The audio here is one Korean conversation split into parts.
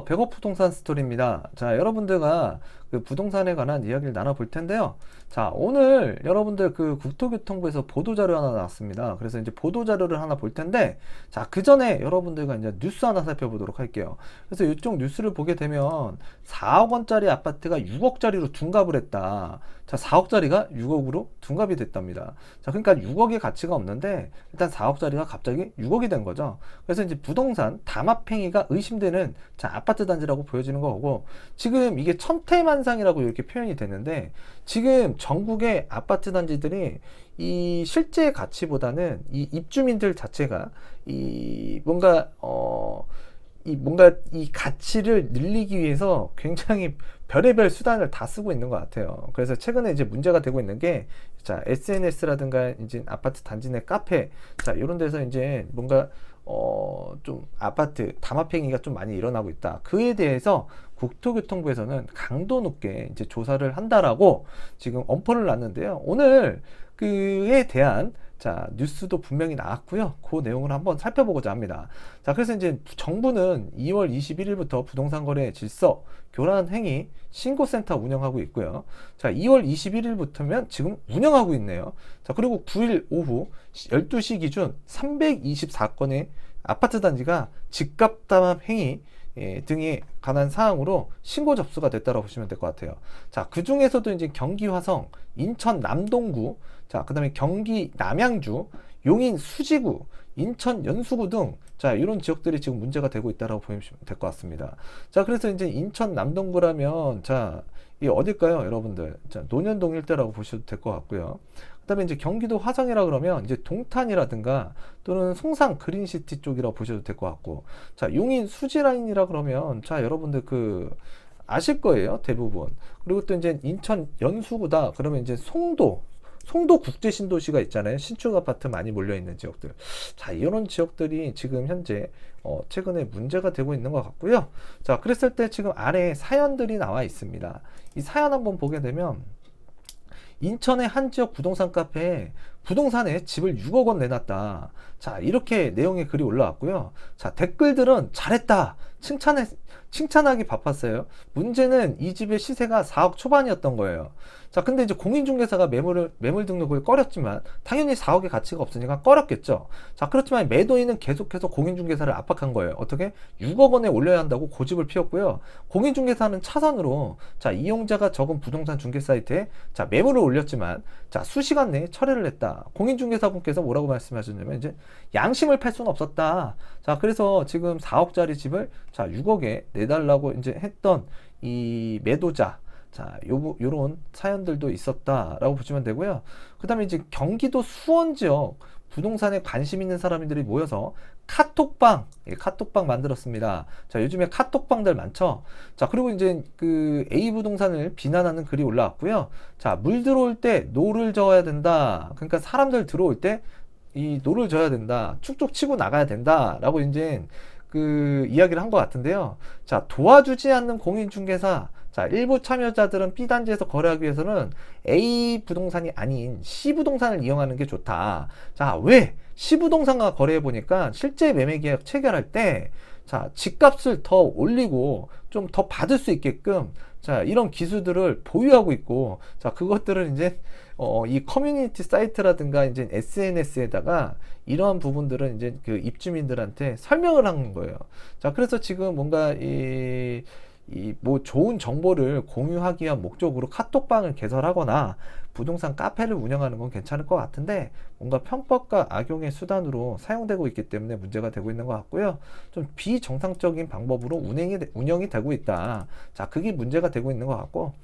백업 부동산 스토리입니다. 자, 여러분들과 그 부동산에 관한 이야기를 나눠볼 텐데요. 자, 오늘 여러분들 그 국토교통부에서 보도자료 하나 나왔습니다. 그래서 이제 보도자료를 하나 볼 텐데, 자, 그 전에 여러분들과 이제 뉴스 하나 살펴보도록 할게요. 그래서 이쪽 뉴스를 보게 되면 4억 원짜리 아파트가 6억짜리로 둔갑을 했다. 자, 4억짜리가 6억으로 둔갑이 됐답니다. 자, 그러니까 6억의 가치가 없는데 일단 4억짜리가 갑자기 6억이 된 거죠. 그래서 이제 부동산 담합행위가 의심되는 자, 아파트 단지라고 보여지는 거고, 지금 이게 천태만상이라고 이렇게 표현이 되는데, 지금 전국의 아파트 단지들이 이 실제 가치보다는 이 입주민들 자체가 이 뭔가 이 가치를 늘리기 위해서 굉장히 별의별 수단을 다 쓰고 있는 것 같아요. 그래서 최근에 이제 문제가 되고 있는 게, 자, SNS라든가 이제 아파트 단지 내 카페, 자, 이런 데서 이제 뭔가 좀 아파트 담합행위가 좀 많이 일어나고 있다. 그에 대해서 국토교통부에서는 강도 높게 이제 조사를 한다라고 지금 엄포를 놨는데요. 오늘 그에 대한 자, 뉴스도 분명히 나왔고요. 그 내용을 한번 살펴보고자 합니다. 자, 그래서 이제 정부는 2월 21일부터 부동산 거래 질서 교란 행위 신고센터 운영하고 있고요. 자, 2월 21일부터면 지금 운영하고 있네요. 자, 그리고 9일 오후 12시 기준 324건의 아파트 단지가 집값 담합 행위 등에 관한 사항으로 신고 접수가 됐다고 보시면 될 것 같아요. 자, 그 중에서도 이제 경기 화성, 인천 남동구, 자, 그 다음에 경기 남양주, 용인 수지구, 인천 연수구 등, 자, 이런 지역들이 지금 문제가 되고 있다고 보시면 될 것 같습니다. 자, 그래서 이제 인천 남동구라면, 자, 이 어딜까요, 여러분들? 자, 논현동 일대라고 보셔도 될 것 같고요. 그 다음에 이제 경기도 화성이라 그러면 이제 동탄이라든가 또는 송산 그린시티 쪽이라고 보셔도 될 것 같고, 자, 용인 수지라인이라 그러면, 자, 여러분들 그 아실 거예요, 대부분. 그리고 또 이제 인천 연수구다 그러면 이제 송도 국제신도시가 있잖아요. 신축 아파트 많이 몰려있는 지역들. 자, 이런 지역들이 지금 현재 최근에 문제가 되고 있는 것 같고요. 자, 그랬을 때 지금 아래에 사연들이 나와 있습니다. 이 사연 한번 보게 되면, 인천의 한 지역 부동산 카페에 부동산에 집을 6억 원 내놨다. 자, 이렇게 내용의 글이 올라왔고요. 자, 댓글들은 잘했다. 칭찬하기 바빴어요. 문제는 이 집의 시세가 4억 초반이었던 거예요. 자, 근데 이제 공인중개사가 매물 등록을 꺼렸지만 당연히 4억의 가치가 없으니까 꺼렸겠죠. 자, 그렇지만 매도인은 계속해서 공인중개사를 압박한 거예요. 어떻게? 6억 원에 올려야 한다고 고집을 피웠고요. 공인중개사는 차선으로, 자, 이용자가 적은 부동산 중개 사이트에, 자, 매물을 올렸지만, 자, 수시간 내에 철회를 했다. 공인중개사분께서 뭐라고 말씀하셨냐면, 이제 양심을 팔 수는 없었다. 자, 그래서 지금 4억짜리 집을, 자, 6억에 내달라고 이제 했던 이 매도자, 자, 요런 사연들도 있었다라고 보시면 되고요. 그 다음에 이제 경기도 수원 지역 부동산에 관심 있는 사람들이 모여서 카톡방 만들었습니다. 자, 요즘에 카톡방들 많죠. 자, 그리고 이제 그 A 부동산을 비난하는 글이 올라왔고요. 자, 물 들어올 때 노를 저어야 된다. 그러니까 사람들 들어올 때 이 노를 져야 된다. 축축 치고 나가야 된다라고 이제 그 이야기를 한 것 같은데요. 자, 도와주지 않는 공인중개사, 자, 일부 참여자들은 B단지에서 거래하기 위해서는 A 부동산이 아닌 C 부동산을 이용하는 게 좋다. 자, 왜? C 부동산과 거래해보니까 실제 매매계약 체결할 때, 자, 집값을 더 올리고 좀 더 받을 수 있게끔, 자, 이런 기술들을 보유하고 있고, 자, 그것들을 이제 이 커뮤니티 사이트라든가 이제 SNS에다가 이러한 부분들은 이제 그 입주민들한테 설명을 한 거예요. 자, 그래서 지금 뭔가 이 뭐 좋은 정보를 공유하기 위한 목적으로 카톡방을 개설하거나 부동산 카페를 운영하는 건 괜찮을 것 같은데, 뭔가 편법과 악용의 수단으로 사용되고 있기 때문에 문제가 되고 있는 것 같고요. 좀 비정상적인 방법으로 운영이 되고 있다. 자, 그게 문제가 되고 있는 것 같고,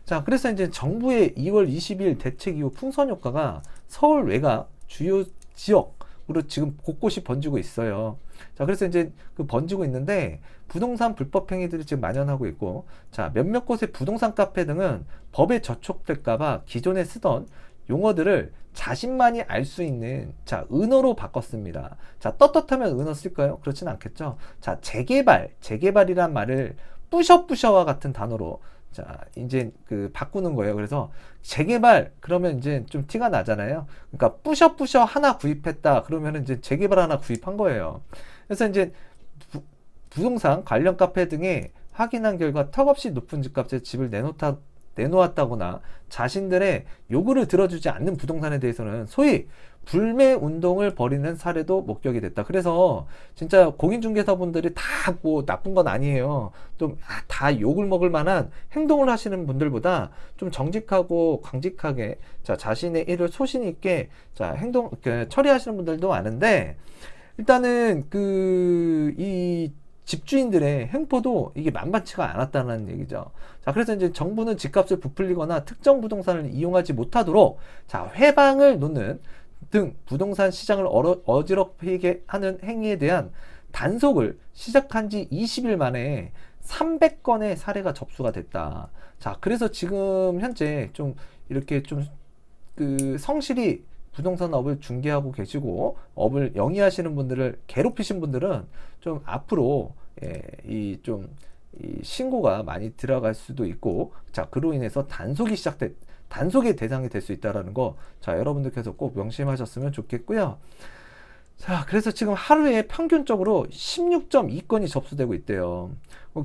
자, 그래서 이제 정부의 2월 20일 대책 이후 풍선 효과가 서울 외곽 주요 지역으로 지금 곳곳이 번지고 있어요. 자, 그래서 이제 그 번지고 있는데 부동산 불법 행위들이 지금 만연하고 있고, 자, 몇몇 곳의 부동산 카페 등은 법에 저촉될까봐 기존에 쓰던 용어들을 자신만이 알 수 있는, 자, 은어로 바꿨습니다. 자, 떳떳하면 은어 쓸까요? 그렇진 않겠죠. 자, 재개발이란 말을 뿌셔뿌셔와 같은 단어로, 자, 이제 그 바꾸는 거예요. 그래서 재개발 그러면 이제 좀 티가 나잖아요. 그러니까 뿌셔뿌셔 하나 구입했다 그러면 이제 재개발 하나 구입한 거예요. 그래서 이제 부동산 관련 카페 등에 확인한 결과 턱없이 높은 집값에 집을 내놓았다거나 자신들의 요구를 들어주지 않는 부동산에 대해서는 소위 불매 운동을 벌이는 사례도 목격이 됐다. 그래서 진짜 공인중개사분들이 다 뭐 나쁜 건 아니에요. 또 다 욕을 먹을 만한 행동을 하시는 분들보다 좀 정직하고 강직하게 자신의 일을 소신 있게 처리하시는 분들도 많은데, 일단은 이 집주인들의 행포도 이게 만만치가 않았다는 얘기죠. 자, 그래서 이제 정부는 집값을 부풀리거나 특정 부동산을 이용하지 못하도록 회방을 놓는 등 부동산 시장을 어지럽히게 하는 행위에 대한 단속을 시작한 지 20일 만에 300건의 사례가 접수가 됐다. 자, 그래서 지금 현재 좀 이렇게 좀 성실히 부동산 업을 중개하고 계시고 업을 영위하시는 분들을 괴롭히신 분들은 좀 앞으로 이 신고가 많이 들어갈 수도 있고, 그로 인해서 단속의 대상이 될 수 있다라는 거, 여러분들께서 꼭 명심하셨으면 좋겠고요. 자, 그래서 지금 하루에 평균적으로 16.2건이 접수되고 있대요.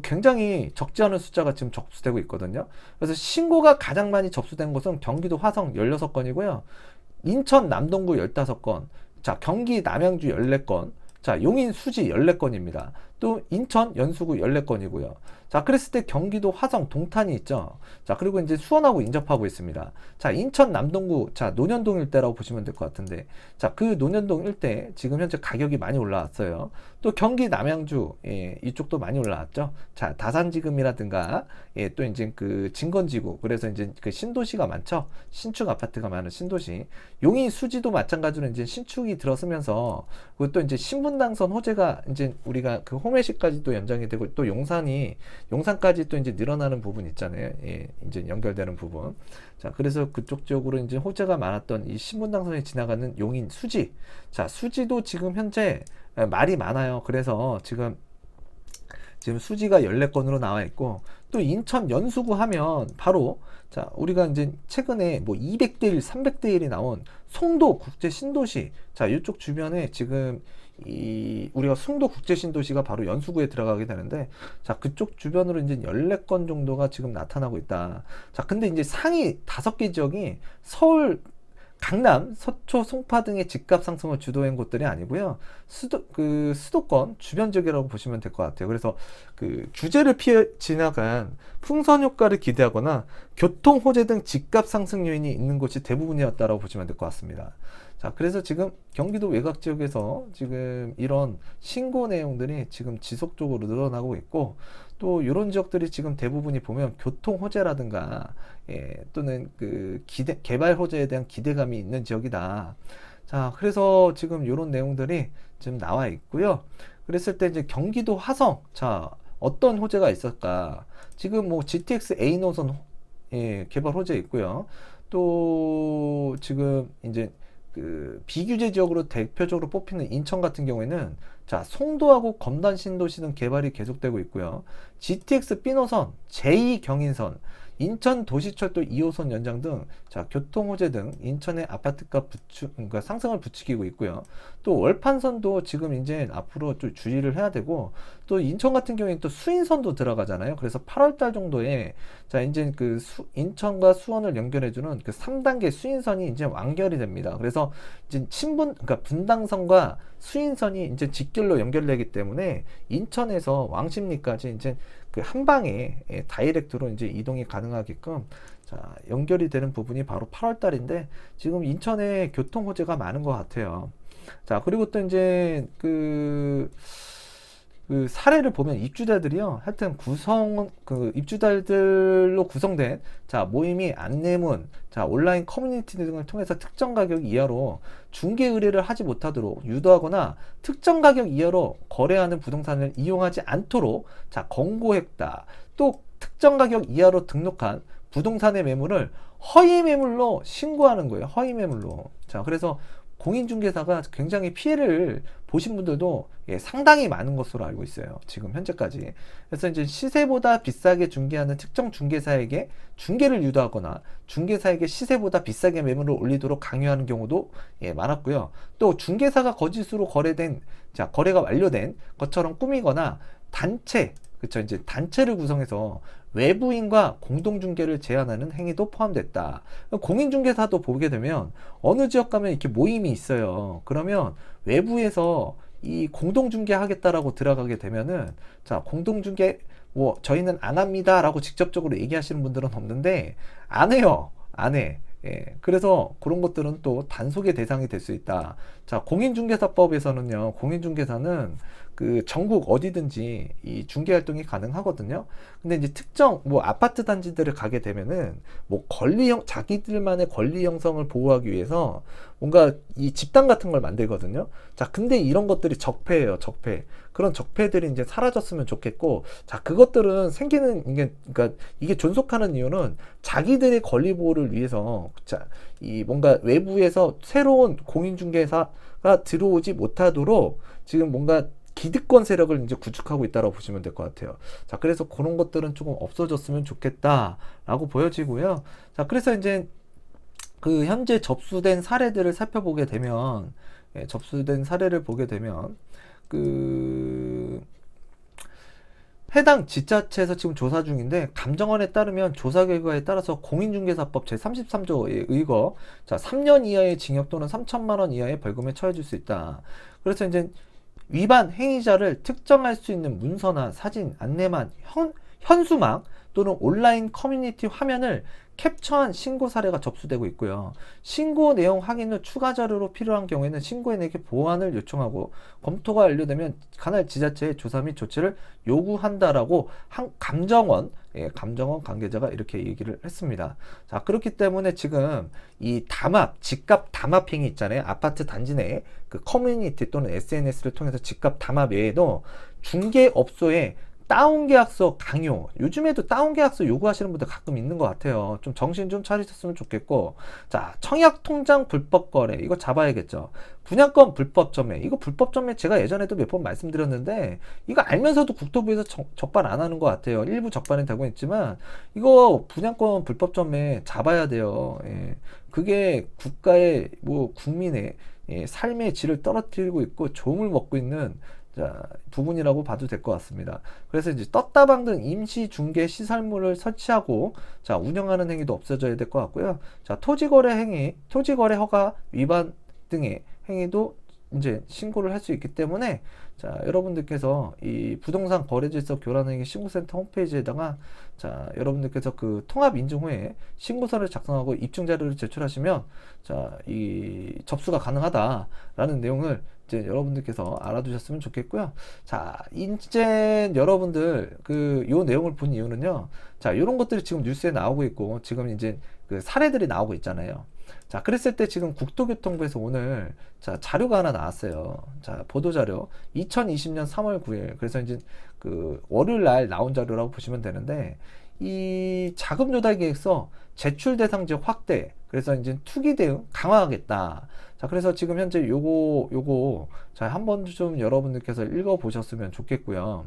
굉장히 적지 않은 숫자가 지금 접수되고 있거든요. 그래서 신고가 가장 많이 접수된 곳은 경기도 화성 16건이고요. 인천 남동구 15건, 경기 남양주 14건, 용인 수지 14건입니다. 또 인천 연수구 14건이고요. 그랬을 때 경기도 화성 동탄이 있죠. 그리고 이제 수원하고 인접하고 있습니다. 인천 남동구, 논현동 일대라고 보시면 될 것 같은데, 그 논현동 일대 지금 현재 가격이 많이 올라왔어요. 또 경기 남양주, 이쪽도 많이 올라왔죠. 다산지금이라든가, 또 이제 진건지구, 그래서 이제 신도시가 많죠. 신축 아파트가 많은 신도시. 용인 수지도 마찬가지로 이제 신축이 들어서면서, 그리고 또 이제 신분당선 호재가 이제 우리가 호메시까지도 연장이 되고, 또 용산까지 또 이제 늘어나는 부분 있잖아요. 이제 연결되는 부분. 그래서 그쪽 지역으로 이제 호재가 많았던 이 신분당선에 지나가는 용인 수지. 수지도 지금 현재 말이 많아요. 그래서 지금 수지가 14건으로 나와 있고, 또 인천 연수구 하면 바로 우리가 이제 최근에 뭐 200대 1, 300대 1이 나온 송도 국제 신도시. 이쪽 주변에 지금 우리가 송도 국제 신도시가 바로 연수구에 들어가게 되는데, 그쪽 주변으로 이제 14건 정도가 지금 나타나고 있다. 근데 이제 상위 5개 지역이 서울, 강남, 서초, 송파 등의 집값 상승을 주도한 곳들이 아니고요. 수도권 주변 지역이라고 보시면 될 것 같아요. 그래서 규제를 피해 지나간 풍선 효과를 기대하거나 교통 호재 등 집값 상승 요인이 있는 곳이 대부분이었다라고 보시면 될 것 같습니다. 그래서 지금 경기도 외곽 지역에서 지금 이런 신고 내용들이 지금 지속적으로 늘어나고 있고, 또 이런 지역들이 지금 대부분이 보면 교통 호재라든가 또는 개발 호재에 대한 기대감이 있는 지역이다. 그래서 지금 이런 내용들이 지금 나와 있고요. 그랬을 때 이제 경기도 화성, 어떤 호재가 있을까? 지금 뭐 GTX A 노선 개발 호재 있고요. 또 지금 이제 비규제 지역으로 대표적으로 뽑히는 인천 같은 경우에는 송도하고 검단 신도시 등 개발이 계속되고 있고요. GTX B노선, 제2경인선, 인천 도시철도 2호선 연장 등 교통 호재 등 인천의 아파트값 그러니까 상승을 부추기고 있고요. 또 월판선도 지금 이제 앞으로 좀 주의를 해야 되고, 또 인천 같은 경우에는 또 수인선도 들어가잖아요. 그래서 8월달 정도에 이제 인천과 수원을 연결해주는 3단계 수인선이 이제 완결이 됩니다. 그래서 이제 그러니까 분당선과 수인선이 이제 직결로 연결되기 때문에 인천에서 왕십리까지 이제 한 방에 다이렉트로 이제 이동이 가능하게끔 연결이 되는 부분이 바로 8월 달인데, 지금 인천에 교통 호재가 많은 것 같아요. 그리고 또 이제 사례를 보면 입주자들이요, 하여튼 입주자들로 구성된 모임이 안내문, 온라인 커뮤니티 등을 통해서 특정 가격 이하로 중개 의뢰를 하지 못하도록 유도하거나 특정 가격 이하로 거래하는 부동산을 이용하지 않도록 권고했다. 또 특정 가격 이하로 등록한 부동산의 매물을 허위 매물로 신고하는 거예요. 허위 매물로. 그래서 공인중개사가 굉장히 피해를 보신 분들도 상당히 많은 것으로 알고 있어요. 지금 현재까지. 그래서 이제 시세보다 비싸게 중개하는 특정 중개사에게 중개를 유도하거나 중개사에게 시세보다 비싸게 매물을 올리도록 강요하는 경우도 많았고요. 또 중개사가 거짓으로 거래가 완료된 것처럼 꾸미거나 단체, 그쵸, 이제 단체를 구성해서 외부인과 공동중개를 제한하는 행위도 포함됐다. 공인중개사도 보게 되면 어느 지역 가면 이렇게 모임이 있어요. 그러면 외부에서 이 공동중개 하겠다라고 들어가게 되면은, 자, 공동중개 뭐 저희는 안 합니다라고 직접적으로 얘기하시는 분들은 없는데 안 해요. 안 해. 예, 그래서 그런 것들은 또 단속의 대상이 될 수 있다. 자, 공인중개사법에서는요, 공인중개사는 그 전국 어디든지 이 중개 활동이 가능하거든요. 근데 이제 특정 뭐 아파트 단지들을 가게 되면은 뭐 자기들만의 권리 형성을 보호하기 위해서 뭔가 이 집단 같은 걸 만들거든요. 자, 근데 이런 것들이 적폐예요, 적폐. 그런 적폐들이 이제 사라졌으면 좋겠고, 자, 그것들은 생기는 이게, 그러니까 이게 존속하는 이유는 자기들의 권리 보호를 위해서, 자, 이 뭔가 외부에서 새로운 공인중개사가 들어오지 못하도록 지금 뭔가 기득권 세력을 이제 구축하고 있다고 보시면 될 것 같아요. 자, 그래서 그런 것들은 조금 없어졌으면 좋겠다라고 보여지고요. 자, 그래서 이제 그 현재 접수된 사례들을 살펴보게 되면, 예, 접수된 사례를 보게 되면, 그 해당 지자체에서 지금 조사 중인데, 감정원에 따르면 조사 결과에 따라서 공인중개사법 제33조에 의거, 자, 3년 이하의 징역 또는 3천만 원 이하의 벌금에 처해질 수 있다. 그래서 이제 위반 행위자를 특정할 수 있는 문서나 사진, 안내만, 현수막 또는 온라인 커뮤니티 화면을 캡처한 신고 사례가 접수되고 있고요. 신고 내용 확인 후 추가 자료로 필요한 경우에는 신고인에게 보완을 요청하고 검토가 완료되면 관할 지자체에 조사 및 조치를 요구한다라고 감정원, 예, 감정원 관계자가 이렇게 얘기를 했습니다. 자, 그렇기 때문에 지금 이 집값 담합 행위 있잖아요. 아파트 단지 내 그 커뮤니티 또는 SNS를 통해서 집값 담합 외에도 중개업소에 다운계약서 강요, 요즘에도 다운계약서 요구하시는 분들 가끔 있는 것 같아요. 좀 정신 좀 차리셨으면 좋겠고, 자, 청약통장 불법거래, 이거 잡아야겠죠. 분양권 불법점매, 이거 불법점매 제가 예전에도 몇 번 말씀드렸는데 이거 알면서도 국토부에서 적발 안 하는 것 같아요. 일부 적발은 되고 있지만 이거 분양권 불법점매 잡아야 돼요. 예. 그게 국가의 뭐 국민의, 예, 삶의 질을 떨어뜨리고 있고 조음을 먹고 있는, 자, 부분이라고 봐도 될 것 같습니다. 그래서 이제 떴다방 등 임시 중개 시설물을 설치하고, 자, 운영하는 행위도 없어져야 될 것 같고요. 자, 토지거래 행위, 토지거래 허가 위반 등의 행위도 이제 신고를 할 수 있기 때문에, 자, 여러분들께서 이 부동산 거래질서 교란행위 신고센터 홈페이지에다가, 자, 여러분들께서 그 통합 인증 후에 신고서를 작성하고 입증 자료를 제출하시면, 자, 이 접수가 가능하다라는 내용을 이제 여러분들께서 알아두셨으면 좋겠고요. 자, 이제 여러분들 요 내용을 본 이유는요. 자, 요런 것들이 지금 뉴스에 나오고 있고 지금 이제 그 사례들이 나오고 있잖아요. 자, 그랬을 때 지금 국토교통부에서 오늘, 자, 자료가 하나 나왔어요. 자, 보도자료 2020년 3월 9일. 그래서 이제 그 월요일 날 나온 자료라고 보시면 되는데, 이 자금 조달 계획서 제출 대상 지역 확대, 그래서 이제 투기 대응 강화하겠다. 자, 그래서 지금 현재 요거 자, 한번 좀 여러분들께서 읽어 보셨으면 좋겠고요.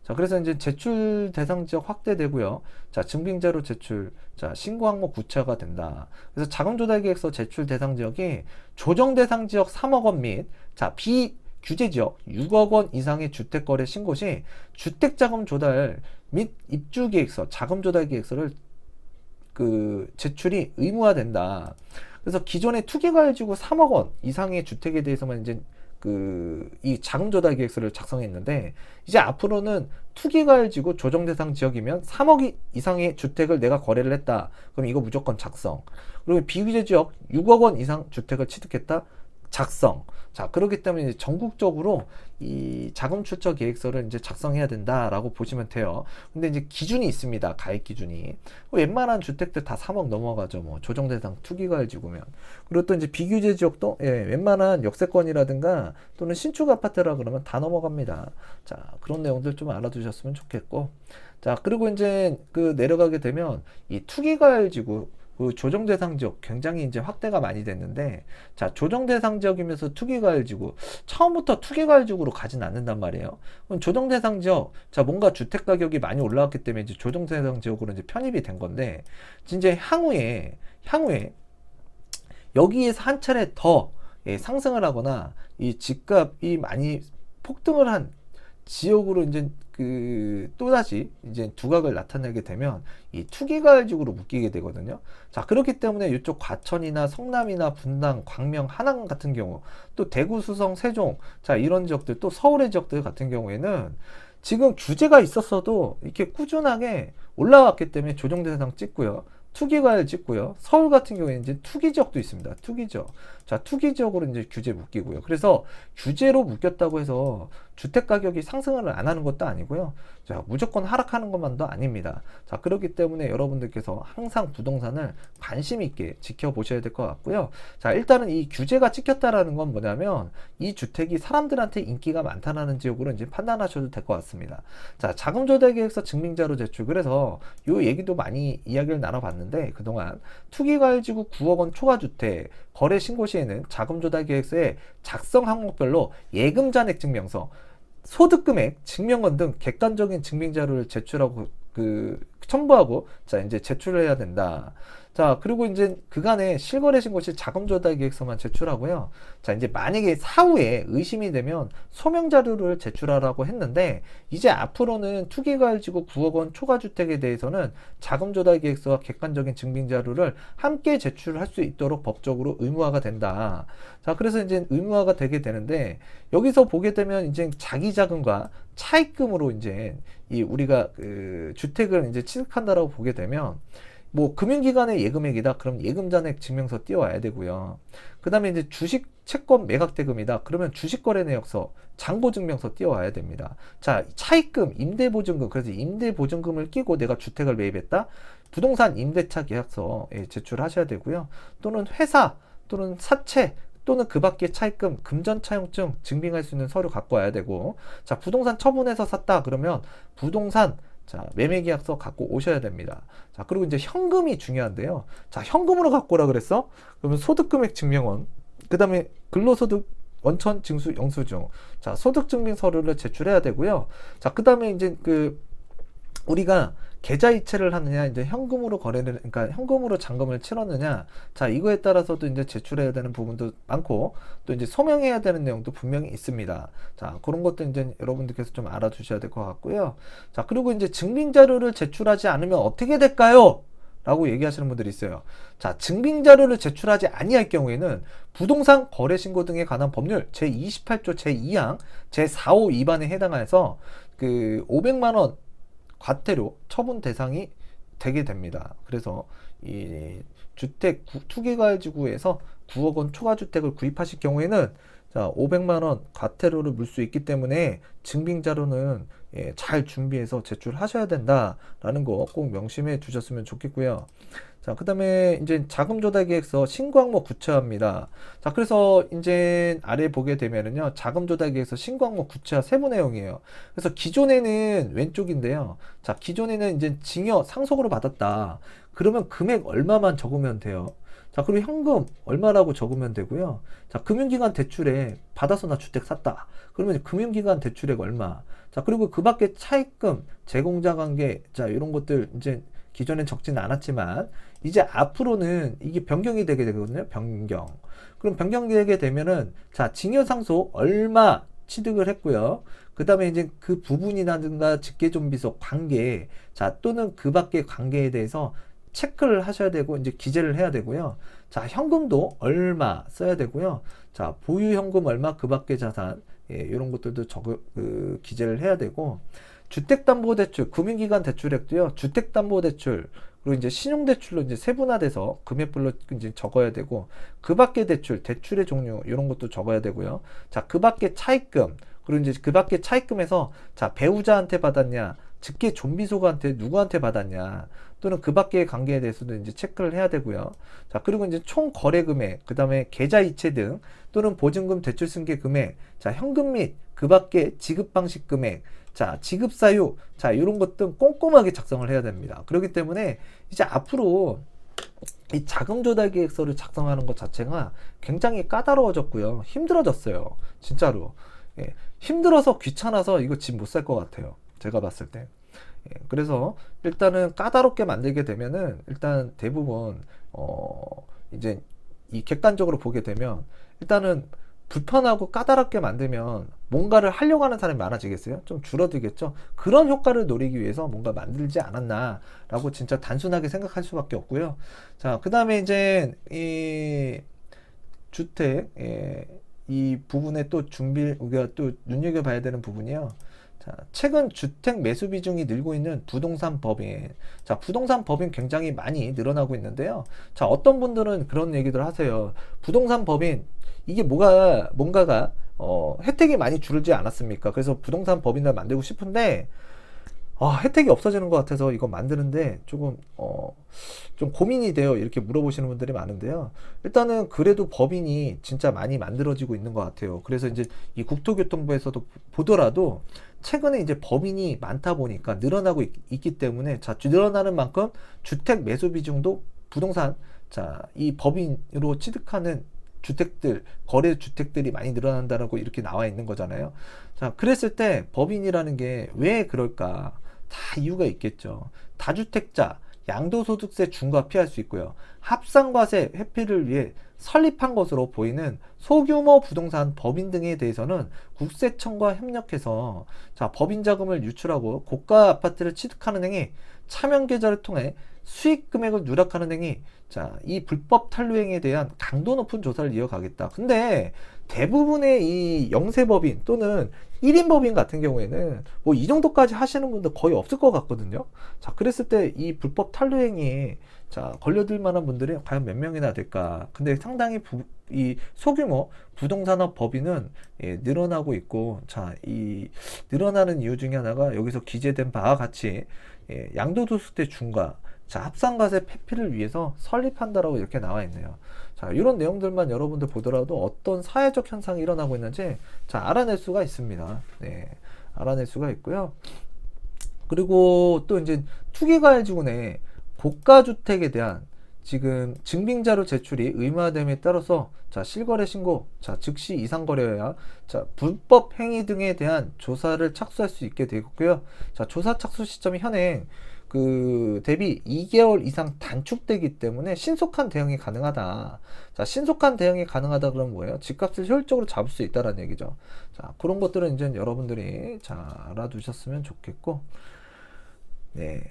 자, 그래서 이제 제출 대상 지역 확대되고요. 자, 증빙자료 제출, 자, 신고 항목 구체화가 된다. 그래서 자금 조달 계획서 제출 대상 지역이 조정 대상 지역 3억 원 및, 자, 비규제 지역 6억 원 이상의 주택 거래 신고 시 주택 자금 조달 및 입주 계획서, 자금 조달 계획서를 그 제출이 의무화된다. 그래서 기존에 투기과열지구 3억 원 이상의 주택에 대해서만 이제 이 자금 조달 계획서를 작성했는데, 이제 앞으로는 투기과열지구 조정 대상 지역이면 3억 이상의 주택을 내가 거래를 했다. 그럼 이거 무조건 작성. 그리고 비규제 지역 6억 원 이상 주택을 취득했다. 작성. 자, 그렇기 때문에 이제 전국적으로 이 자금 출처 계획서를 이제 작성해야 된다라고 보시면 돼요. 근데 이제 기준이 있습니다. 가입 기준이. 웬만한 주택들 다 3억 넘어가죠. 뭐 조정 대상 투기과열 지구면. 그리고 또 이제 비규제 지역도, 예, 웬만한 역세권이라든가 또는 신축 아파트라 그러면 다 넘어갑니다. 자, 그런 내용들 좀 알아두셨으면 좋겠고. 자, 그리고 이제 내려가게 되면 이 투기과열 지구, 그 조정 대상 지역 굉장히 이제 확대가 많이 됐는데, 자, 조정 대상 지역이면서 투기과열 지구, 처음부터 투기과열 지구로 가진 않는단 말이에요. 그럼 조정 대상 지역, 자, 뭔가 주택 가격이 많이 올라왔기 때문에 이제 조정 대상 지역으로 이제 편입이 된 건데, 이제 향후에 여기에서 한 차례 더, 예, 상승을 하거나 이 집값이 많이 폭등을 한 지역으로 이제 또다시 이제 두각을 나타내게 되면 이 투기과열지구로 묶이게 되거든요. 자, 그렇기 때문에 이쪽 과천이나 성남이나 분당, 광명, 하남 같은 경우, 또 대구, 수성, 세종, 자, 이런 지역들, 또 서울의 지역들 같은 경우에는 지금 규제가 있었어도 이렇게 꾸준하게 올라왔기 때문에 조정 대상 찍고요. 투기과열 찍고요. 서울 같은 경우에 이제 투기 지역도 있습니다. 투기 지역. 자, 투기 지역으로 이제 규제 묶이고요. 그래서 규제로 묶였다고 해서 주택 가격이 상승을 안 하는 것도 아니고요. 자, 무조건 하락하는 것만도 아닙니다. 자, 그렇기 때문에 여러분들께서 항상 부동산을 관심 있게 지켜보셔야 될 것 같고요. 자, 일단은 이 규제가 찍혔다라는 건 뭐냐면 이 주택이 사람들한테 인기가 많다라는 지역으로 이제 판단하셔도 될 것 같습니다. 자, 자금 조달 계획서 증빙자료 제출. 그래서 요 얘기도 많이 이야기를 나눠봤는데 그동안 투기과열지구 9억 원 초과주택 거래 신고 시에는 자금 조달 계획서에 작성 항목별로 예금 잔액 증명서, 소득금액, 증명원 등 객관적인 증빙 자료를 제출하고 첨부하고 자 이제 제출을 해야 된다. 자, 그리고 이제 그간에 실거래 신고 시 자금 조달 계획서만 제출하고요. 자, 이제 만약에 사후에 의심이 되면 소명 자료를 제출하라고 했는데 이제 앞으로는 투기과열지구 9억 원 초과 주택에 대해서는 자금 조달 계획서와 객관적인 증빙 자료를 함께 제출할 수 있도록 법적으로 의무화가 된다. 자, 그래서 이제 의무화가 되게 되는데 여기서 보게 되면 이제 자기 자금과 차입금으로 이제 이 우리가 주택을 이제 취득한다라고 보게 되면 뭐 금융기관의 예금액이다. 그럼 예금잔액 증명서 띄워야 되고요. 그 다음에 이제 주식 채권 매각 대금이다. 그러면 주식거래 내역서, 장보증명서 띄워야 됩니다. 자, 차입금, 임대보증금. 그래서 임대보증금을 끼고 내가 주택을 매입했다. 부동산 임대차 계약서에 제출하셔야 되고요. 또는 회사 또는 사채 또는 그 밖의 차입금, 금전차용증 증빙할 수 있는 서류 갖고 와야 되고, 자, 부동산 처분해서 샀다. 그러면 부동산 자, 매매계약서 갖고 오셔야 됩니다. 자, 그리고 이제 현금이 중요한데요. 자, 현금으로 갖고 오라 그랬어? 그러면 소득금액 증명원, 그 다음에 근로소득 원천 징수 영수증, 자, 소득증빙 서류를 제출해야 되고요. 자, 그 다음에 이제 우리가 계좌이체를 하느냐, 이제 현금으로 거래를, 그러니까 현금으로 잔금을 치렀느냐, 자, 이거에 따라서도 이제 제출해야 되는 부분도 많고, 또 이제 소명해야 되는 내용도 분명히 있습니다. 자, 그런 것도 이제 여러분들께서 좀 알아두셔야 될 것 같고요. 자, 그리고 이제 증빙자료를 제출하지 않으면 어떻게 될까요? 라고 얘기하시는 분들이 있어요. 자, 증빙자료를 제출하지 아니할 경우에는 부동산 거래신고 등에 관한 법률 제28조 제2항 제4호 위반에 해당해서 500만원 과태료 처분 대상이 되게 됩니다. 그래서 이 주택 투기과열지구에서 9억 원 초과주택을 구입하실 경우에는 자, 500만 원 과태료를 물 수 있기 때문에 증빙자료는 잘 준비해서 제출하셔야 된다라는 거 꼭 명심해 두셨으면 좋겠고요. 자, 그 다음에 이제 자금 조달 계획서 신고 항목 구체화입니다. 자, 그래서 이제 아래 보게 되면은요, 자금 조달 계획서 신고 항목 구체화 세부 내용이에요. 그래서 기존에는 왼쪽인데요. 자, 기존에는 이제 징여 상속으로 받았다. 그러면 금액 얼마만 적으면 돼요. 자, 그리고 현금 얼마라고 적으면 되고요. 자, 금융기관 대출에 받아서 나 주택 샀다. 그러면 금융기관 대출액 얼마. 자, 그리고 그 밖에 차입금, 제공자 관계, 자, 이런 것들 이제 기존엔 적지는 않았지만 이제 앞으로는 이게 변경이 되게 되거든요. 변경. 그럼 변경되게 되면은 자, 징여상속 얼마 취득을 했고요. 그 다음에 이제 그 부분이라든가 직계존비속 관계, 자, 또는 그 밖의 관계에 대해서 체크를 하셔야 되고 이제 기재를 해야 되고요. 자, 현금도 얼마 써야 되고요. 자, 보유 현금 얼마, 그 밖의 자산, 이런 것들도 기재를 해야 되고, 주택담보대출, 금융기관 대출액도요. 주택담보대출 그리고 이제 신용대출로 이제 세분화돼서 금액별로 이제 적어야 되고, 그 밖의 대출, 대출의 종류 이런 것도 적어야 되고요. 자, 그 밖의 차입금, 그리고 이제 그 밖의 차입금에서 자, 배우자한테 받았냐, 직계 존비속한테 누구한테 받았냐, 또는 그 밖의 관계에 대해서도 이제 체크를 해야 되고요. 자, 그리고 이제 총 거래 금액, 그 다음에 계좌 이체 등 또는 보증금 대출 승계 금액, 자, 현금 및 그 밖의 지급 방식 금액, 자, 지급 사유, 자, 이런 것들 꼼꼼하게 작성을 해야 됩니다. 그렇기 때문에 이제 앞으로 이 자금 조달 계획서를 작성하는 것 자체가 굉장히 까다로워졌고요. 힘들어졌어요. 진짜로. 예, 힘들어서 귀찮아서 이거 집 못 살 것 같아요. 제가 봤을 때. 예, 그래서 일단은 까다롭게 만들게 되면은 일단 대부분 이제 이 객관적으로 보게 되면 일단은 불편하고 까다롭게 만들면 뭔가를 하려고 하는 사람이 많아지겠어요? 좀 줄어들겠죠? 그런 효과를 노리기 위해서 뭔가 만들지 않았나라고 진짜 단순하게 생각할 수밖에 없고요. 자, 그 다음에 이제 이 주택, 이 부분에 또 우리가 또 눈여겨봐야 되는 부분이요. 자, 최근 주택 매수 비중이 늘고 있는 부동산 법인. 자, 부동산 법인 굉장히 많이 늘어나고 있는데요. 자, 어떤 분들은 그런 얘기들 하세요. 부동산 법인, 이게 뭔가가, 혜택이 많이 줄지 않았습니까? 그래서 부동산 법인을 만들고 싶은데, 혜택이 없어지는 것 같아서 이거 만드는데 조금 좀 고민이 돼요. 이렇게 물어보시는 분들이 많은데요. 일단은 그래도 법인이 진짜 많이 만들어지고 있는 것 같아요. 그래서 이제 이 국토교통부에서도 보더라도 최근에 이제 법인이 많다 보니까 늘어나고 있기 때문에, 자, 늘어나는 만큼 주택 매수 비중도 부동산, 자, 이 법인으로 취득하는 주택들, 거래 주택들이 많이 늘어난다라고 이렇게 나와 있는 거잖아요. 자, 그랬을 때 법인이라는 게 왜 그럴까? 다 이유가 있겠죠. 다주택자, 양도소득세 중과 피할 수 있고요. 합산과세 회피를 위해 설립한 것으로 보이는 소규모 부동산 법인 등에 대해서는 국세청과 협력해서, 자, 법인 자금을 유출하고 고가 아파트를 취득하는 행위, 차명 계좌를 통해 수익 금액을 누락하는 행위, 자, 이 불법 탈루 행위에 대한 강도 높은 조사를 이어가겠다. 근데 대부분의 이 영세법인 또는 1인 법인 같은 경우에는 뭐 이 정도까지 하시는 분들 거의 없을 것 같거든요. 자, 그랬을 때 이 불법 탈루 행위에, 자, 걸려들 만한 분들이 과연 몇 명이나 될까? 근데 상당히 이 소규모 부동산업 법인은 늘어나고 있고, 자, 이 늘어나는 이유 중에 하나가 여기서 기재된 바와 같이 양도소득세 중과, 자, 합산과세 회피를 위해서 설립한다라고 이렇게 나와 있네요. 자, 이런 내용들만 여러분들 보더라도 어떤 사회적 현상이 일어나고 있는지, 자, 알아낼 수가 있습니다. 네, 알아낼 수가 있고요. 그리고 또 이제 투기과열지구내 고가주택에 대한 지금 증빙자료 제출이 의무화됨에 따라서, 자, 실거래 신고, 자, 즉시 이상거래여야, 자, 불법 행위 등에 대한 조사를 착수할 수 있게 되겠고요. 자, 조사 착수 시점이 현행 대비 2개월 이상 단축되기 때문에 신속한 대응이 가능하다. 자, 신속한 대응이 가능하다 그러면 뭐예요? 집값을 효율적으로 잡을 수 있다는 얘기죠. 자, 그런 것들은 이제 여러분들이, 자, 알아두셨으면 좋겠고, 네.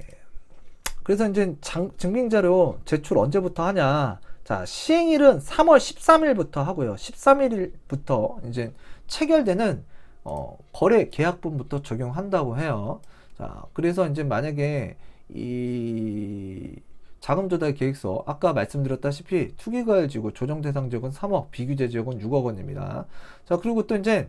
그래서 이제 증빙자료 제출 언제부터 하냐? 자, 시행일은 3월 13일부터 하고요. 13일부터 이제 체결되는 거래 계약분부터 적용한다고 해요. 자, 그래서 이제 만약에 이 자금조달 계획서, 아까 말씀드렸다시피 투기과열지구 조정 대상 지역은 3억, 비규제 지역은 6억 원입니다. 자, 그리고 또 이제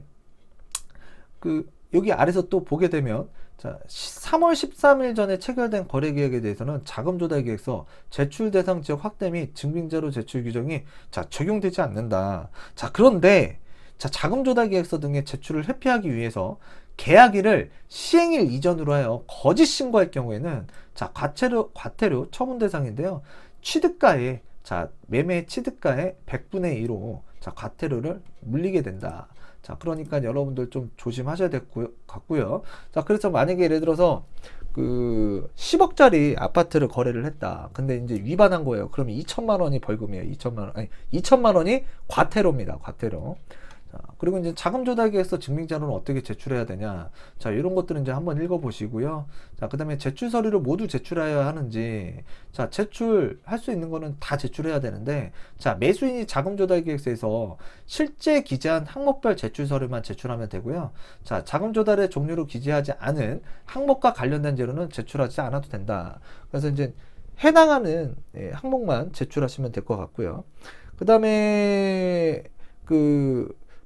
여기 아래서 또 보게 되면, 자, 3월 13일 전에 체결된 거래 계획에 대해서는 자금 조달 계획서 제출 대상 지역 확대 및 증빙자료 제출 규정이, 자, 적용되지 않는다. 자, 그런데, 자, 자금 조달 계획서 등의 제출을 회피하기 위해서 계약일을 시행일 이전으로 하여 거짓 신고할 경우에는, 자, 과태료 처분 대상인데요. 취득가에, 자, 매매 취득가의 100분의 1로, 자, 과태료를 물리게 된다. 자, 그러니까 여러분들 좀 조심하셔야 될 것 같고요. 자, 그래서 만약에 예를 들어서 10억짜리 아파트를 거래를 했다. 근데 이제 위반한 거예요. 그러면 2천만 원이 벌금이에요. 2천만 원. 아니, 2천만 원이 과태료입니다. 과태료. 자, 그리고 이제 자금 조달 계획서 증빙자료는 어떻게 제출해야 되냐. 자, 이런 것들은 이제 한번 읽어보시고요. 자, 그 다음에 제출 서류를 모두 제출해야 하는지, 자, 제출할 수 있는 거는 다 제출해야 되는데, 자, 매수인이 자금 조달 계획서에서 실제 기재한 항목별 제출 서류만 제출하면 되고요. 자, 자금 조달의 종류로 기재하지 않은 항목과 관련된 자료는 제출하지 않아도 된다. 그래서 이제 해당하는 항목만 제출하시면 될 것 같고요. 그 다음에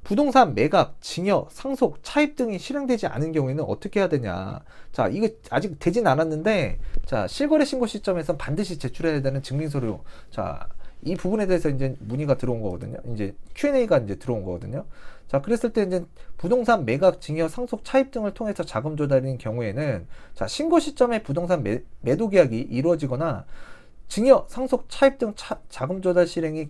부동산 매각, 증여, 상속, 차입 등이 실행되지 않은 경우에는 어떻게 해야 되냐. 자, 이거 아직 되진 않았는데, 자, 실거래 신고 시점에서 반드시 제출해야 되는 증빙서류. 자, 이 부분에 대해서 이제 문의가 들어온 거거든요. 이제 Q&A가 이제 들어온 거거든요. 자, 그랬을 때 이제 부동산 매각, 증여, 상속, 차입 등을 통해서 자금 조달인 경우에는, 자, 신고 시점에 부동산 매도 계약이 이루어지거나 증여, 상속, 차입 등 자금 조달 실행이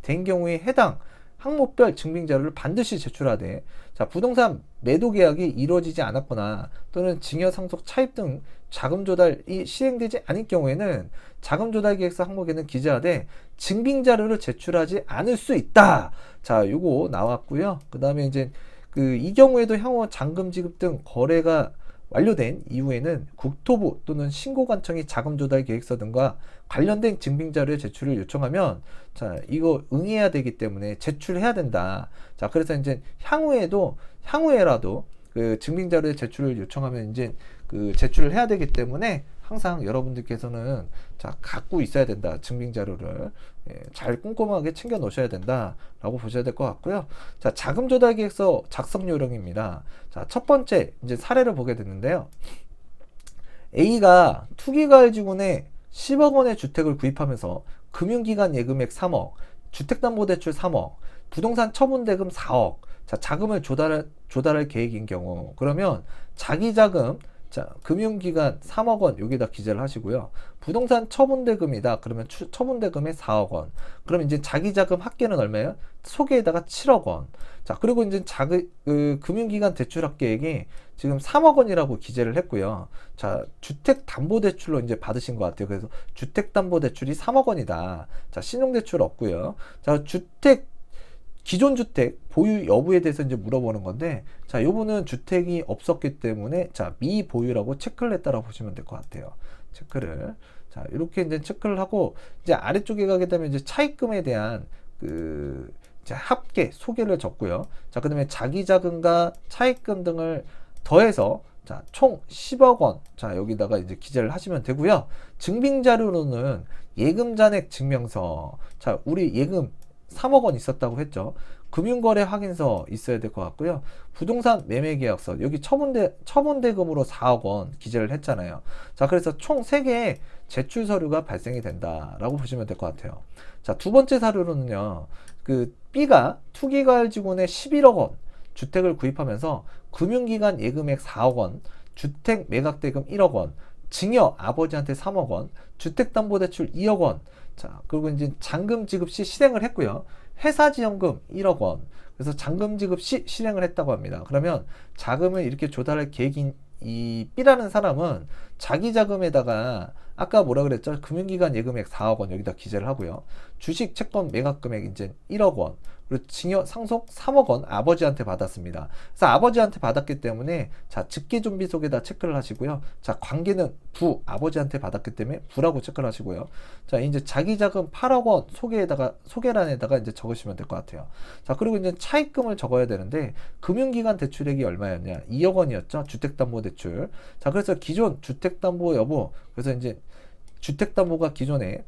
된 경우에 해당 항목별 증빙자료를 반드시 제출하되, 자, 부동산 매도 계약이 이루어지지 않았거나 또는 증여, 상속, 차입 등 자금 조달이 시행되지 않을 경우에는 자금 조달 계획서 항목에는 기재하되 증빙 자료를 제출하지 않을 수 있다. 자, 요거 나왔고요. 그다음에 이제 이 경우에도 향후 잔금 지급 등 거래가 완료된 이후에는 국토부 또는 신고관청이 자금 조달 계획서 등과 관련된 증빙 자료의 제출을 요청하면 자, 이거 응해야 되기 때문에 제출해야 된다. 자, 그래서 이제 향후에라도 그 증빙 자료의 제출을 요청하면 이제 제출을 해야 되기 때문에 항상 여러분들께서는 자, 갖고 있어야 된다. 증빙 자료를 잘 꼼꼼하게 챙겨 놓으셔야 된다라고 보셔야 될 것 같고요. 자, 자금 조달 계획서 작성 요령입니다. 자, 첫 번째 이제 사례를 보게 됐는데요. A가 투기가을지구내 10억 원의 주택을 구입하면서 금융기관 예금액 3억, 주택담보대출 3억, 부동산 처분대금 4억, 자, 자금을 조달할 계획인 경우, 그러면 자기 자금, 자, 금융기관 3억 원 여기다 기재를 하시고요. 부동산 처분대금이다. 그러면 처분대금에 4억 원. 그럼 이제 자기 자금 합계는 얼마예요? 소개에다가 7억 원. 자, 그리고 이제 금융기관 대출 합계액이 지금 3억 원이라고 기재를 했고요. 자, 주택담보대출로 이제 받으신 것 같아요. 그래서 주택담보대출이 3억 원이다. 자, 신용대출 없고요. 자, 기존 주택 보유 여부에 대해서 이제 물어보는 건데, 자, 요분은 주택이 없었기 때문에 자, 미보유라고 체크를 했다라고 보시면 될 것 같아요. 체크를. 자, 이렇게 이제 체크를 하고 이제 아래쪽에 가게 되면 이제 차입금에 대한 이제 합계 소개를 적고요. 자, 그다음에 자기 자금과 차입금 등을 더해서 자, 총 10억 원. 자, 여기다가 이제 기재를 하시면 되고요. 증빙 자료로는 예금 잔액 증명서. 자, 우리 예금 3억 원 있었다고 했죠. 금융거래 확인서 있어야 될 것 같고요. 부동산 매매계약서, 여기 처분대금으로 4억 원 기재를 했잖아요. 자, 그래서 총 3개의 제출 서류가 발생이 된다라고 보시면 될 것 같아요. 자, 두 번째 사료로는요, B가 투기가을지구내 11억 원 주택을 구입하면서 금융기관 예금액 4억 원, 주택 매각대금 1억 원, 증여 아버지한테 3억 원, 주택담보대출 2억 원, 자, 그리고 이제 잔금 지급 시 실행을 했고요. 회사지원금 1억 원. 그래서 잔금 지급 시 실행을 했다고 합니다. 그러면 자금을 이렇게 조달할 계획인 이 B라는 사람은 자기 자금에다가 아까 뭐라 그랬죠? 금융기관 예금액 4억 원 여기다 기재를 하고요. 주식 채권 매각 금액 이제 1억 원. 그리고 증여 상속 3억 원 아버지한테 받았습니다. 그래서 아버지한테 받았기 때문에 자, 직계존비 속에다 체크를 하시고요. 자, 관계는 부 아버지한테 받았기 때문에 부라고 체크를 하시고요. 자, 이제 자기 자금 8억 원 소개란에다가 이제 적으시면 될 것 같아요. 자, 그리고 이제 차입금을 적어야 되는데 금융기관 대출액이 얼마였냐? 2억 원이었죠. 주택담보대출. 자, 그래서 기존 주택담보 여부, 그래서 이제 주택담보가 기존에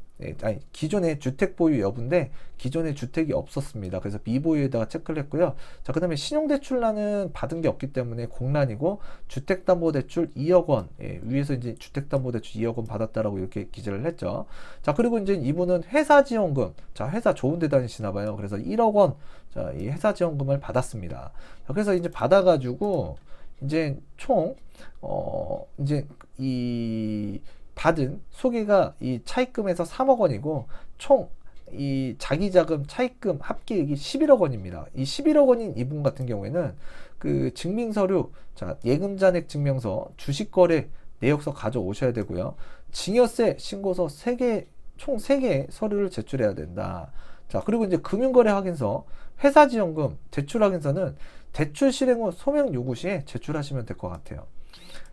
주택 보유 여부인데 기존에 주택이 없었습니다. 그래서 미보유에다가 체크를 했고요. 자, 그 다음에 신용대출란은 받은 게 없기 때문에 공란이고 주택담보대출 2억 원 위에서 이제 주택담보대출 2억 원 받았다라고 이렇게 기재를 했죠. 자, 그리고 이제 이분은 회사지원금, 자, 회사 좋은 데 다니시나 봐요. 그래서 1억 원, 자, 이 회사지원금을 받았습니다. 자, 그래서 이제 받아가지고 이제 총 이제 이 받은 소개가 이 차입금에서 3억 원이고 총 이 자기 자금 차입금 합계액이 11억 원입니다. 이 11억 원인 이분 같은 경우에는 증빙 서류, 자, 예금 잔액 증명서, 주식 거래 내역서 가져오셔야 되고요. 증여세 신고서 총 3개 서류를 제출해야 된다. 자, 그리고 이제 금융거래 확인서, 회사지원금, 대출 확인서는 대출 실행 후 소명 요구 시에 제출하시면 될 것 같아요.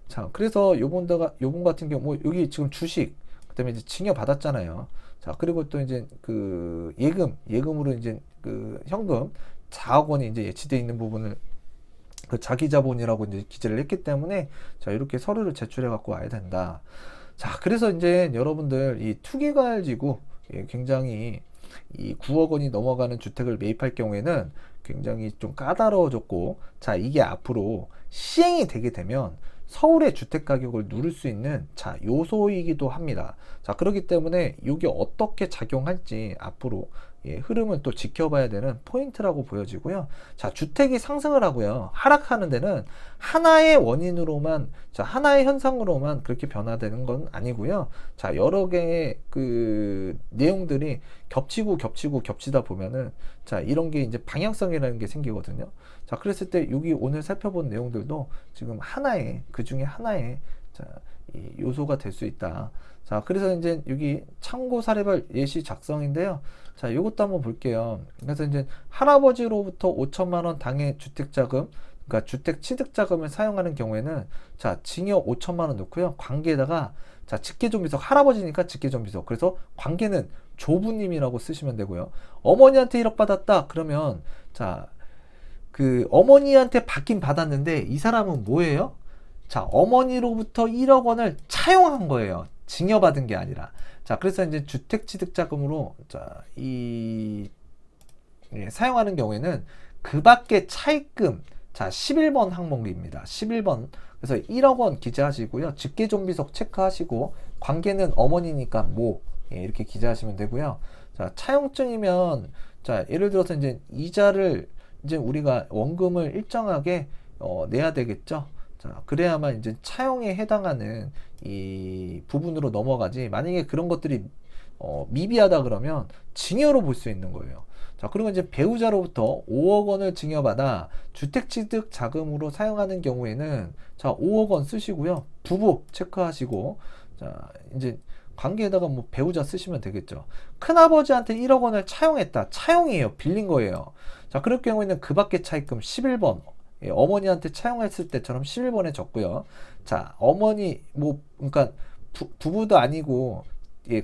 자, 그래서 요분 같은 경우, 뭐, 여기 지금 주식, 그 다음에 이제 증여 받았잖아요. 자, 그리고 또 이제 예금으로 이제 현금 4억 원이 이제 예치되어 있는 부분을 자기 자본이라고 이제 기재를 했기 때문에 자, 이렇게 서류를 제출해 갖고 와야 된다. 자, 그래서 이제 여러분들 이 투기가을지구 굉장히 이 9억 원이 넘어가는 주택을 매입할 경우에는 굉장히 좀 까다로워졌고, 자, 이게 앞으로 시행이 되게 되면 서울의 주택 가격을 누를 수 있는 자, 요소이기도 합니다. 자, 그렇기 때문에 이게 어떻게 작용할지 앞으로 흐름을 또 지켜봐야 되는 포인트라고 보여지고요. 자, 주택이 상승을 하고요. 하락하는 데는 하나의 원인으로만, 자, 하나의 현상으로만 그렇게 변화되는 건 아니고요. 자, 여러 개의 내용들이 겹치다 보면은 자, 이런 게 이제 방향성이라는 게 생기거든요. 자, 그랬을 때 여기 오늘 살펴본 내용들도 지금 그 중에 하나의 자, 이 요소가 될 수 있다. 자, 그래서 이제 여기 참고 사례별 예시 작성인데요. 자, 요것도 한번 볼게요. 그래서 이제 할아버지로부터 5천만 원 당해 주택자금, 그러니까 주택 취득자금을 사용하는 경우에는 자, 징역 5천만 원 넣고요. 관계에다가 자, 직계존비속, 할아버지니까 직계존비속. 그래서 관계는 조부님이라고 쓰시면 되고요. 어머니한테 1억 받았다. 그러면 자, 그 어머니한테 받긴 받았는데 이 사람은 뭐예요? 자, 어머니로부터 1억 원을 차용한 거예요. 증여받은 게 아니라. 자, 그래서 이제 주택취득자금으로 자, 사용하는 경우에는 그 밖에 차입금, 자, 11번 항목입니다. 11번. 그래서 1억 원 기재하시고요. 직계존비속 체크하시고, 관계는 어머니니까 뭐, 이렇게 기재하시면 되고요. 자, 차용증이면, 자, 예를 들어서 이제 이자를, 이제 우리가 원금을 일정하게, 내야 되겠죠. 자, 그래야만 이제 차용에 해당하는 이 부분으로 넘어가지. 만약에 그런 것들이, 미비하다 그러면 증여로 볼 수 있는 거예요. 자, 그리고 이제 배우자로부터 5억 원을 증여받아 주택취득 자금으로 사용하는 경우에는 자, 5억 원 쓰시고요. 부부 체크하시고, 자, 이제 관계에다가 뭐 배우자 쓰시면 되겠죠. 큰아버지한테 1억 원을 차용했다. 차용이에요. 빌린 거예요. 자, 그럴 경우에는 그 밖에 차입금 11번. 어머니한테 차용했을 때처럼 11번에 적고요. 자, 어머니, 뭐, 그러니까 부부도 아니고,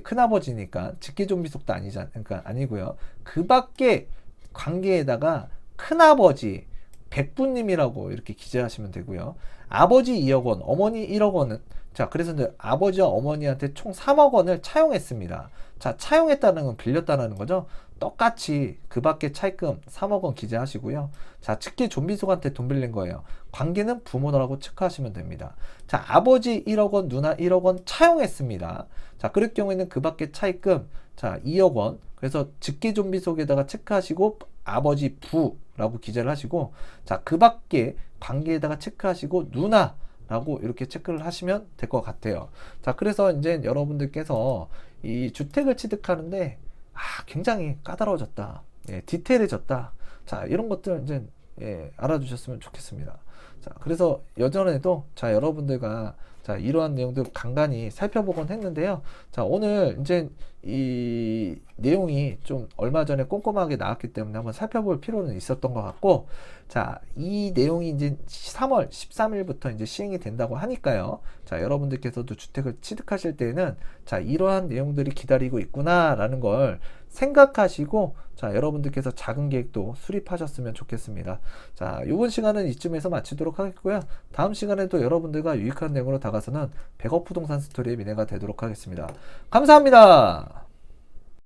큰아버지니까 직계존비속도 아니잖아. 그러니까 아니고요. 그 밖에 관계에다가 큰아버지, 백부님이라고 이렇게 기재하시면 되고요. 아버지 2억 원, 어머니 1억 원은 자, 그래서 이제 아버지와 어머니한테 총 3억 원을 차용했습니다. 자, 차용했다는 건 빌렸다는 거죠. 똑같이 그 밖에 차입금 3억 원 기재하시고요. 자, 직계존비속한테 돈 빌린 거예요. 관계는 부모라고 체크하시면 됩니다. 자, 아버지 1억 원, 누나 1억 원 차용했습니다. 자, 그럴 경우에는 그 밖에 차입금 자, 2억 원. 그래서 직계존비속에다가 체크하시고 아버지 부라고 기재를 하시고 자, 그 밖에 관계에다가 체크하시고 누나라고 이렇게 체크를 하시면 될 것 같아요. 자, 그래서 이제 여러분들께서 이 주택을 취득하는데 굉장히 까다로워졌다. 디테일해졌다. 자, 이런 것들 이제 알아두셨으면 좋겠습니다. 자, 그래서 여전에도 자, 여러분들과 자, 이러한 내용들 간간히 살펴보곤 했는데요. 자, 오늘 이제 이 내용이 좀 얼마 전에 꼼꼼하게 나왔기 때문에 한번 살펴볼 필요는 있었던 것 같고, 자, 이 내용이 이제 3월 13일부터 이제 시행이 된다고 하니까요. 자, 여러분들께서도 주택을 취득하실 때는 자, 이러한 내용들이 기다리고 있구나라는 걸 생각하시고 자, 여러분들께서 작은 계획도 수립하셨으면 좋겠습니다. 자, 이번 시간은 이쯤에서 마치도록 하겠고요. 다음 시간에도 여러분들과 유익한 내용으로 다가서는 100억 부동산 스토리의 미래가 되도록 하겠습니다. 감사합니다.